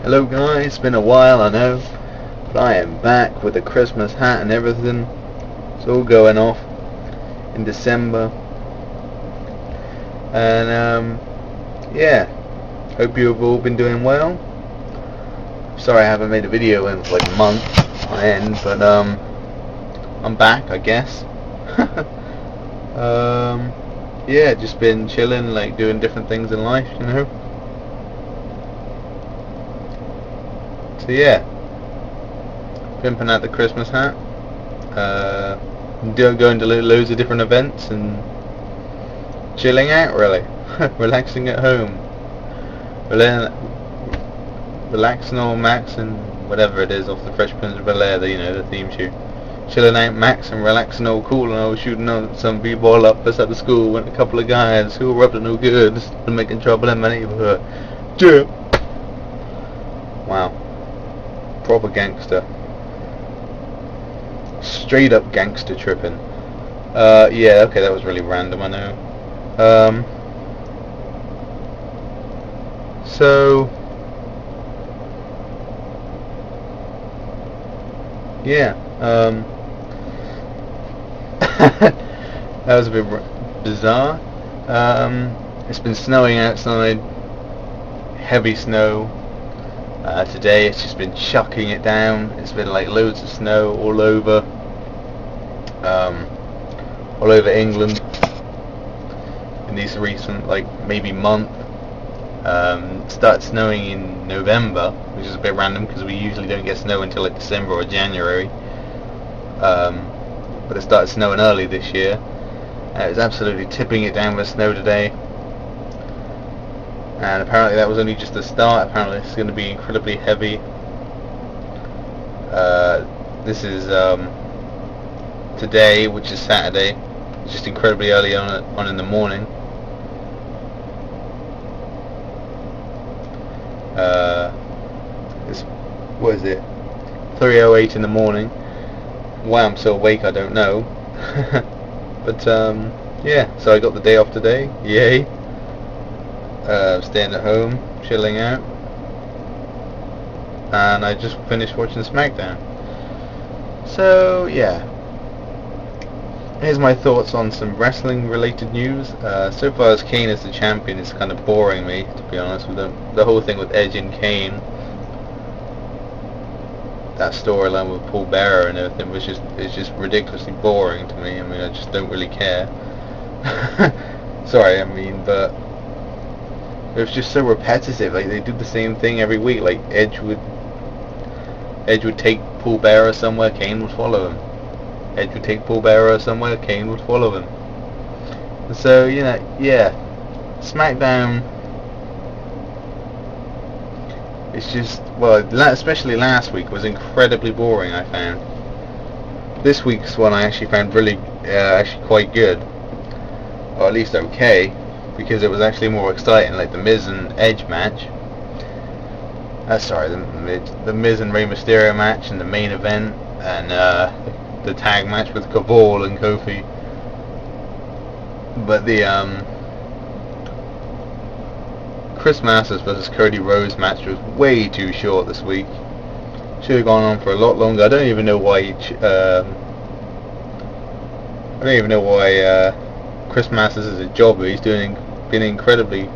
Hello guys, it's been a while I know, but I am back with a Christmas hat and everything. It's all going off in December. And yeah, hope you have all been doing well. Sorry I haven't made a video in like a month on end, but I'm back I guess. Yeah, just been chilling, like doing different things in life, you know. So yeah, pimping out the Christmas hat, going to loads of different events and chilling out really, relaxing at home, relaxing on Max and whatever it is off the Fresh Prince of Bel-Air, you know, the theme tune. Chilling out Max and relaxing all cool, and I was shooting on some b-ball up us at the school when a couple of guys who were up to no good and making trouble in my neighborhood. Yeah. Wow. Proper gangster. Straight up gangster tripping. Yeah, okay, that was really random, I know. So yeah, that was a bit bizarre. It's been snowing outside, heavy snow. Today it's just been chucking it down. It's been like loads of snow all over England in these recent, like, maybe month. Started snowing in November, which is a bit random because we usually don't get snow until like December or January. But it started snowing early this year. It was absolutely tipping it down with snow today. And apparently that was only just the start. Apparently it's going to be incredibly heavy. This is today, which is Saturday. It's just incredibly early on in the morning. What is it? 3:08 in the morning. Why I'm so awake, I don't know. But yeah, so I got the day off today. Yay! Staying at home, chilling out, and I just finished watching SmackDown. So yeah, here's my thoughts on some wrestling related news. So far as Kane as the champion is kind of boring me, to be honest, with the whole thing with Edge and Kane. That storyline with Paul Bearer and everything was just ridiculously boring to me. I mean, I just don't really care. Sorry, I mean, but it was just so repetitive. Like, they did the same thing every week. Like, Edge would take Paul Bearer somewhere, Kane would follow him. Edge would take Paul Bearer somewhere, Kane would follow him. And so, you know, yeah, SmackDown, it's just, well, especially last week was incredibly boring, I found. This week's one I actually found really, actually quite good, or at least okay, because it was actually more exciting, like the Miz and Edge match. Sorry, the Miz and Rey Mysterio match, and the main event, and the tag match with Cabal and Kofi. But the Chris Masters versus Cody Rhodes match was way too short this week. Should have gone on for a lot longer. I don't even know why. Chris Masters is a jobber. He's doing incredibly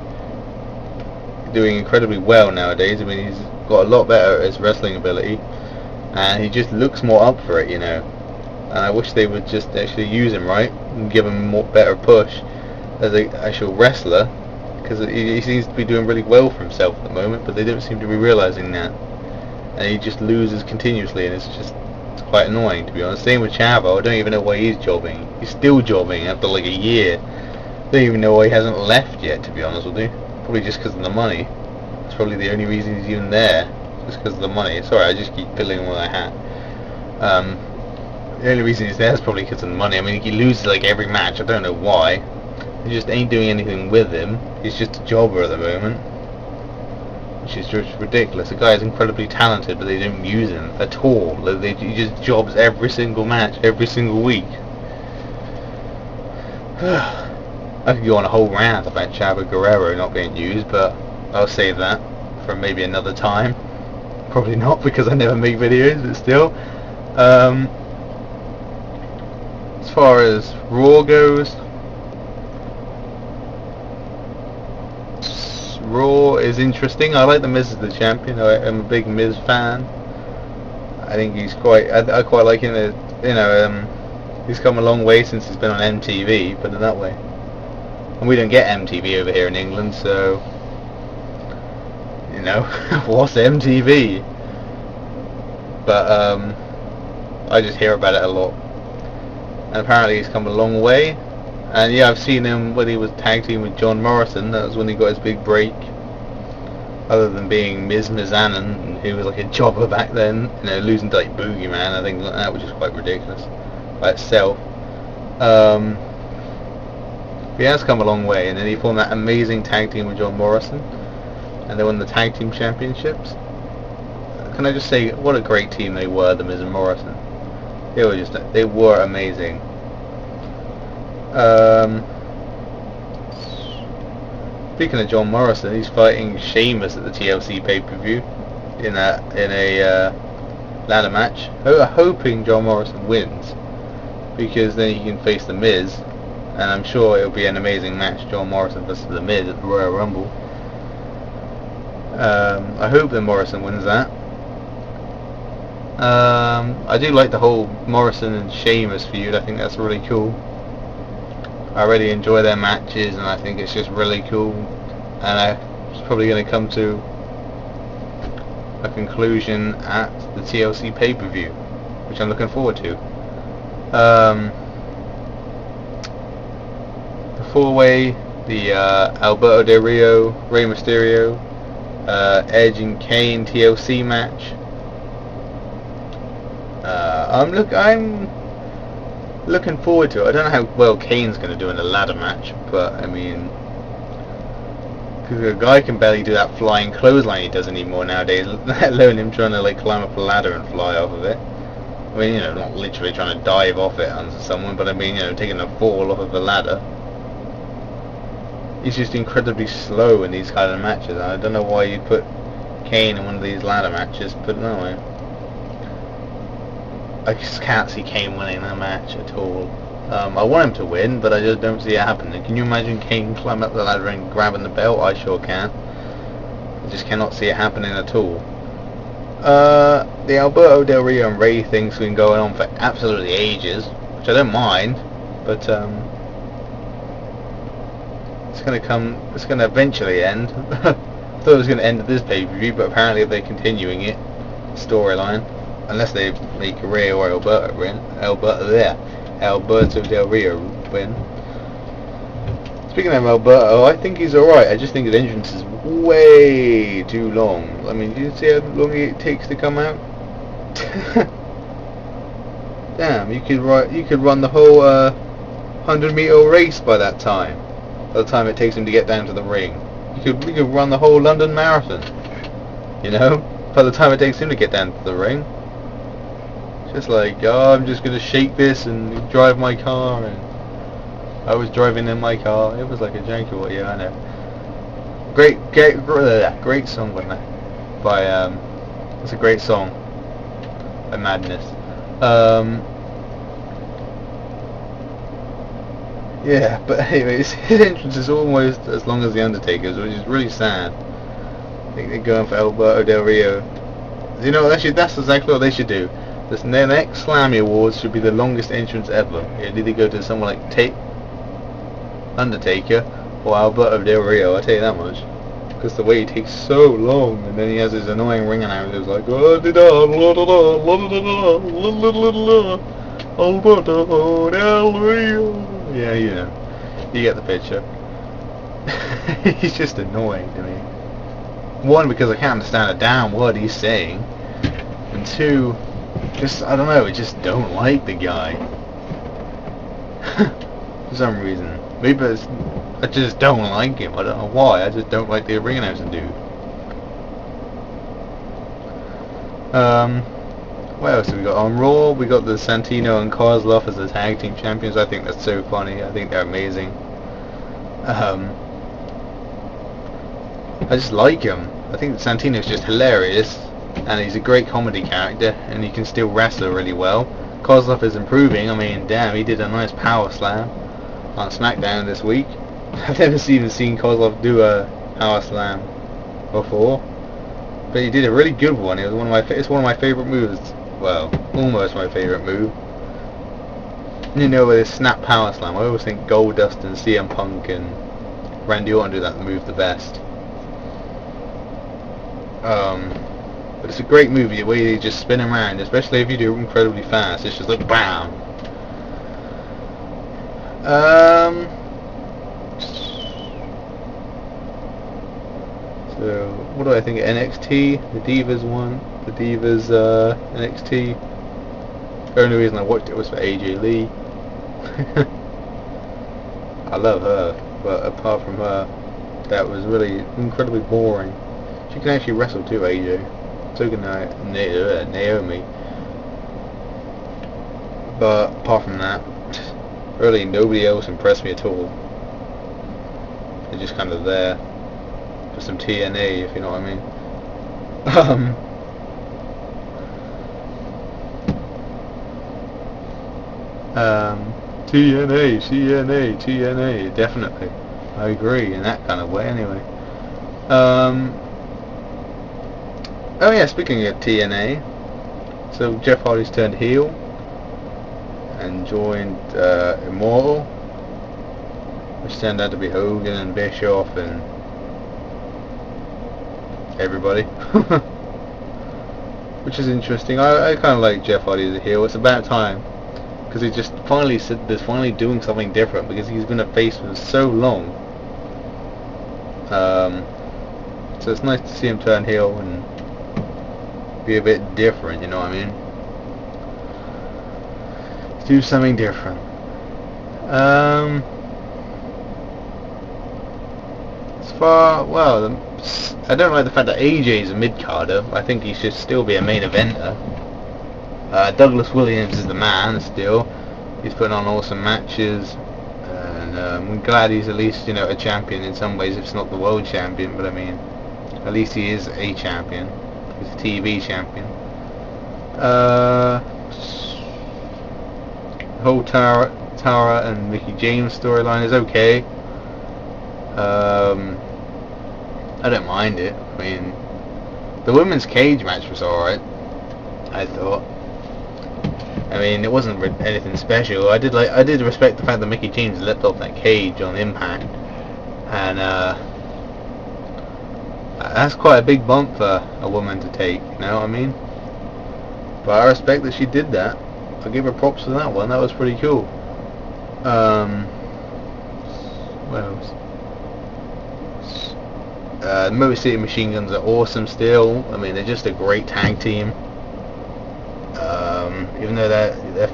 well nowadays. I mean, he's got a lot better at his wrestling ability, and he just looks more up for it, you know. And I wish they would just actually use him right and give him a better push as an actual wrestler, because he seems to be doing really well for himself at the moment, but they don't seem to be realizing that, and he just loses continuously, and it's quite annoying, to be honest. Same with Chavo. I don't even know why he's jobbing. He's still jobbing after like a year. I don't even know why he hasn't left yet, to be honest with you. Probably just because of the money. That's probably the only reason he's even there, just because of the money. Sorry, I just keep fiddling with my hat. The only reason he's there is probably because of the money. I mean, he loses like every match. I don't know why. They just ain't doing anything with him. He's just a jobber at the moment, which is just ridiculous. The guy is incredibly talented, but they don't use him at all. He just jobs every single match, every single week. I could go on a whole rant about Chavo Guerrero not being used, but I'll save that for maybe another time. probably not because I never make videos, but still. As far as Raw goes, Raw is interesting. I like the Miz as the champion. I'm a big Miz fan. I think he's quite. I quite like him. He's come a long way since he's been on MTV. Put it that way. And we don't get MTV over here in England, so what's MTV? But I just hear about it a lot. And apparently he's come a long way. And yeah, I've seen him when he was tag team with John Morrison. That was when he got his big break. Other than being Miz Mizanin, who was like a jobber back then, losing to like Boogeyman, I think like that, which is quite ridiculous by itself. He has come a long way, and then he formed that amazing tag team with John Morrison, and they won the tag team championships. Can I just say, what a great team they were, the Miz and Morrison. They were amazing. Speaking of John Morrison, he's fighting Sheamus at the TLC pay-per-view in a ladder match. Hoping John Morrison wins, because then he can face the Miz, and I'm sure it'll be an amazing match, John Morrison versus the Miz at the Royal Rumble. I hope that Morrison wins that. I do like the whole Morrison and Sheamus feud. I think that's really cool. I really enjoy their matches, and I think it's just really cool. And it's probably going to come to a conclusion at the TLC pay-per-view, which I'm looking forward to. The four-way, the Alberto Del Rio, Rey Mysterio, Edge and Kane TLC match. I'm looking forward to it. I don't know how well Kane's going to do in a ladder match, but I mean, because a guy can barely do that flying clothesline he does anymore nowadays, let alone him trying to like climb up a ladder and fly off of it. I mean, not literally trying to dive off it onto someone, but I mean, taking a fall off of a ladder. He's just incredibly slow in these kind of matches, and I don't know why you'd put Kane in one of these ladder matches, but no way. I just can't see Kane winning that match at all. I want him to win, but I just don't see it happening. Can you imagine Kane climbing up the ladder and grabbing the belt? I sure can. I just cannot see it happening at all. The Alberto Del Rio and Rey thing's been going on for absolutely ages, which I don't mind, but it's going to eventually end. I thought it was going to end at this pay-per-view, but apparently they're continuing it, storyline. Unless they make Rey or Alberto Del Rio win. Speaking of Alberto, I think he's alright. I just think his entrance is way too long. I mean, do you see how long it takes to come out? Damn, you could run the whole 100-meter race by that time. By the time it takes him to get down to the ring, you could run the whole London Marathon. By the time it takes him to get down to the ring. Just like, oh, I'm just gonna shake this and drive my car, and I was driving in my car. It was like a Jaguar, yeah, I know. Great song by it's a great song by Madness. Yeah, but anyways, his entrance is almost as long as the Undertaker's, which is really sad. I think they're going for Alberto Del Rio. Actually, that's exactly what they should do. The next Slammy Awards should be the longest entrance ever. It'd either go to someone like Undertaker or Alberto Del Rio, I'll tell you that much. Because the way he takes so long, and then he has his annoying ring announcers like Alberto Del Rio. Yeah, you get the picture. He's just annoying to me. One, because I can't understand a damn word he's saying, and two, just, I don't know, I just don't like the guy. For some reason. Maybe I just don't like him. I don't know why. I just don't like the ring announcing dude. What else have we got? On Raw, we got the Santino and Kozlov as the tag team champions. I think that's so funny. I think they're amazing. I just like him. I think Santino's just hilarious. and he's a great comedy character, and he can still wrestle really well. Kozlov is improving. I mean, damn, he did a nice power slam on SmackDown this week. I've never even seen Kozlov do a power slam before, but he did a really good one. It was it's one of my favorite moves. Well, almost my favorite move. You know, with his snap power slam, I always think Goldust and CM Punk and Randy Orton do that move the best. But it's a great movie, the way they just spin around, especially if you do it incredibly fast. It's just like BAM! So, what do I think of NXT? The Divas one? The Divas NXT? The only reason I watched it was for AJ Lee. I love her, but apart from her, that was really incredibly boring. She can actually wrestle too, AJ. So can Naomi. But apart from that, really nobody else impressed me at all. They're just kind of there for some TNA, if you know what I mean. TNA, definitely. I agree in that kind of way, anyway. Oh yeah, speaking of TNA, so Jeff Hardy's turned heel and joined Immortal, which turned out to be Hogan and Bischoff and everybody. Which is interesting. I kind of like Jeff Hardy as a heel. It's about time, because he just finally doing something different, because he's been a face for so long. So it's nice to see him turn heel and be a bit different, you know what I mean? Do something different. I don't like the fact that AJ is a mid-carder. I think he should still be a main eventer. Douglas Williams is the man still. He's putting on awesome matches, and I'm glad he's at least, you know, a champion in some ways. If it's not the world champion, but I mean, at least he is a champion. He's a TV champion. The whole Tara and Mickey James storyline is okay. I don't mind it. I mean, the women's cage match was alright, I thought. I mean, it wasn't anything special. I did respect the fact that Mickey James leapt off that cage on Impact, and that's quite a big bump for a woman to take, you know what I mean? But I respect that she did that. I'll give her props for that one. That was pretty cool. What else? Motor City Machine Guns are awesome still. I mean, they're just a great tag team. Even though I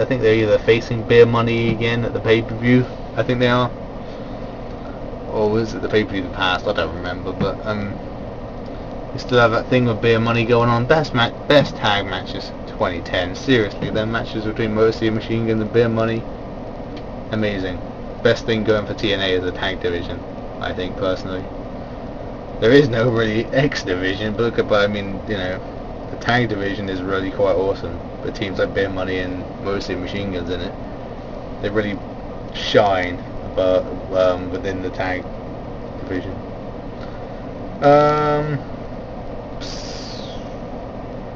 think they're either facing Beer Money again at the pay-per-view. I think they are. Or was it the pay-per-view in the past? I don't remember. But you still have that thing with Beer Money going on. Best tag matches 2010. Seriously, their matches between Motor City Machine Guns and Beer Money, amazing. Best thing going for TNA is the tag division, I think, personally. There is no really X division, but I mean, you know, the tag division is really quite awesome. The teams like Beer Money and Motor City Machine Guns in it, they really shine, but within the tag division.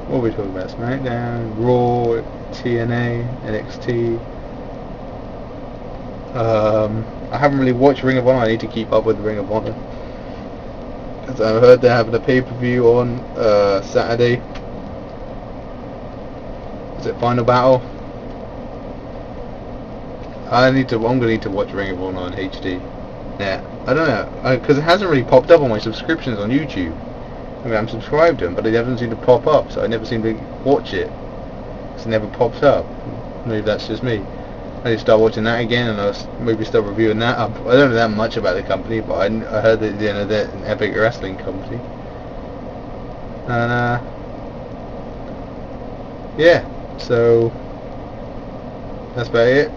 What are we talking about? SmackDown, Raw, TNA, NXT. I haven't really watched Ring of Honor. I need to keep up with Ring of Honor, because I've heard they're having a pay-per-view on Saturday. Is it Final Battle? I'm gonna need to watch Ring of Honor on HD. Yeah, I don't know, because it hasn't really popped up on my subscriptions on YouTube. I mean, I'm subscribed to them, but they haven't seemed to pop up, so I never seem to watch it. It never pops up. Maybe that's just me. I need to start watching that again, and I'll maybe start reviewing that. I don't know that much about the company, but I heard that, you know, they're an epic wrestling company. And yeah, so that's about it.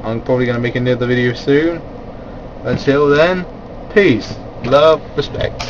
I'm probably going to make another video soon. Until then, peace, love, respect.